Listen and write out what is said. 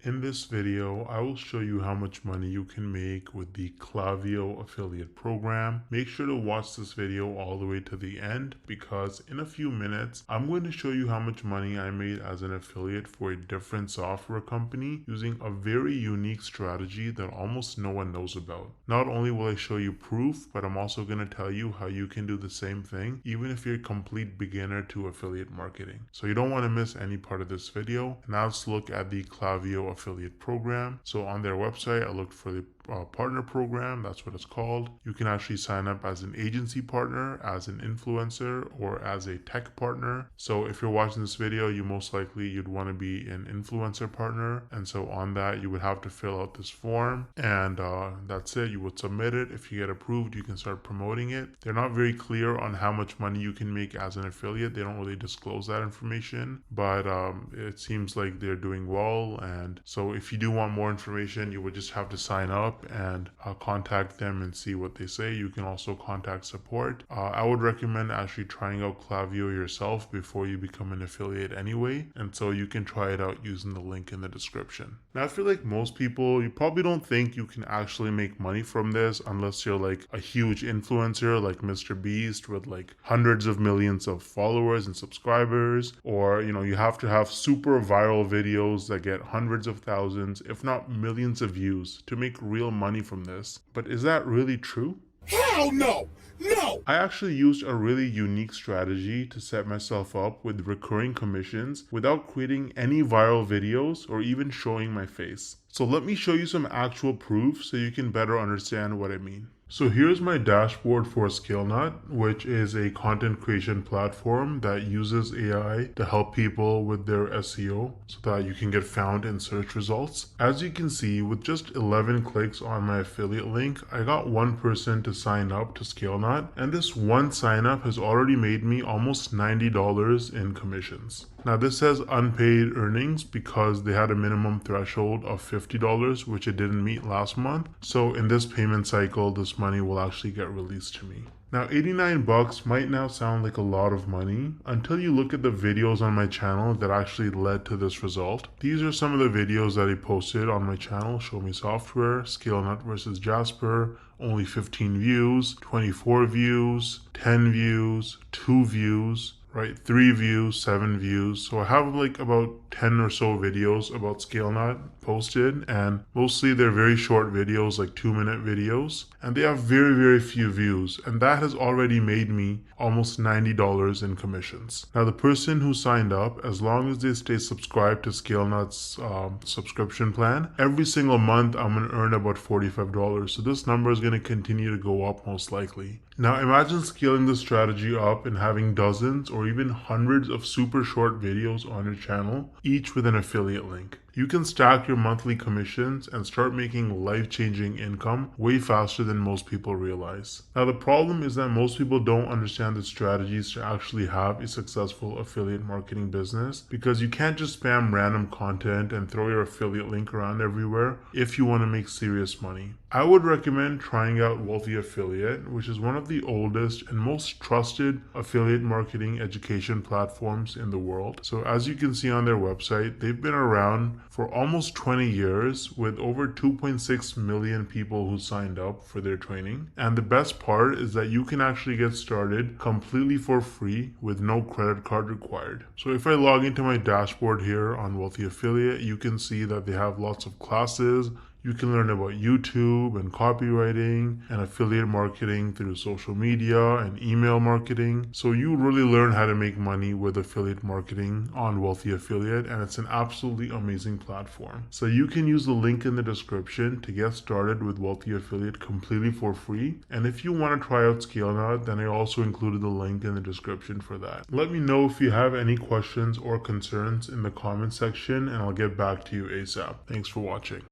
In this video, I will show you how much money you can make with the Klaviyo affiliate program. Make sure to watch this video all the way to the end because in a few minutes, I'm going to show you how much money I made as an affiliate for a different software company using a very unique strategy that almost no one knows about. Not only will I show you proof, but I'm also going to tell you how you can do the same thing even if you're a complete beginner to affiliate marketing. So you don't want to miss any part of this video. Now let's look at the Klaviyo affiliate program. So on their website, I looked for the partner program. That's what it's called. You can actually sign up as an agency partner, as an influencer, or as a tech partner. So if you're watching this video, you'd want to be an influencer partner. And so on that, you would have to fill out this form and that's it. You would submit it. If you get approved, you can start promoting it. They're not very clear on how much money you can make as an affiliate. They don't really disclose that information, but it seems like they're doing well. And so if you do want more information, you would just have to sign up and contact them and see what they say. You can also contact support. I would recommend actually trying out Klaviyo yourself before you become an affiliate anyway, and so you can try it out using the link in the description. Now I feel like most people, you probably don't think you can actually make money from this unless you're like a huge influencer like Mr. Beast with like hundreds of millions of followers and subscribers, or you have to have super viral videos that get hundreds of thousands if not millions of views to make real money from this. But is that really true? Hell no! No! I actually used a really unique strategy to set myself up with recurring commissions without creating any viral videos or even showing my face. So let me show you some actual proof so you can better understand what I mean. So here's my dashboard for ScaleNut, which is a content creation platform that uses AI to help people with their SEO so that you can get found in search results. As you can see, with just 11 clicks on my affiliate link, I got one person to sign up to ScaleNut, and this one sign up has already made me almost $90 in commissions. Now this says unpaid earnings because they had a minimum threshold of $50, which it didn't meet last month. So in this payment cycle, this money will actually get released to me. Now 89 bucks might now sound like a lot of money until you look at the videos on my channel that actually led to this result. These are some of the videos that I posted on my channel: Show Me Software, ScaleNut versus Jasper, only 15 views, 24 views, 10 views, 2 views, right? 3 views, 7 views. So I have like about 10 or so videos about ScaleNut posted, and mostly they're very short videos, like 2-minute videos, and they have very, very few views, and that has already made me almost $90 in commissions. Now the person who signed up, as long as they stay subscribed to ScaleNut's subscription plan, every single month I'm going to earn about $45. So this number is going to continue to go up most likely. Now imagine scaling this strategy up and having dozens or even hundreds of super short videos on your channel, each with an affiliate link. You can stack your monthly commissions and start making life-changing income way faster than most people realize. Now the problem is that most people don't understand the strategies to actually have a successful affiliate marketing business, because you can't just spam random content and throw your affiliate link around everywhere if you want to make serious money. I would recommend trying out Wealthy Affiliate, which is one of the oldest and most trusted affiliate marketing education platforms in the world. So as you can see on their website, they've been around for almost 20 years with over 2.6 million people who signed up for their training. And the best part is that you can actually get started completely for free with no credit card required. So if I log into my dashboard here on Wealthy Affiliate, you can see that they have lots of classes. You can learn about YouTube and copywriting and affiliate marketing through social media and email marketing. So you really learn how to make money with affiliate marketing on Wealthy Affiliate, and it's an absolutely amazing platform. So you can use the link in the description to get started with Wealthy Affiliate completely for free. And if you want to try out ScaleNut, then I also included the link in the description for that. Let me know if you have any questions or concerns in the comment section, and I'll get back to you ASAP. Thanks for watching.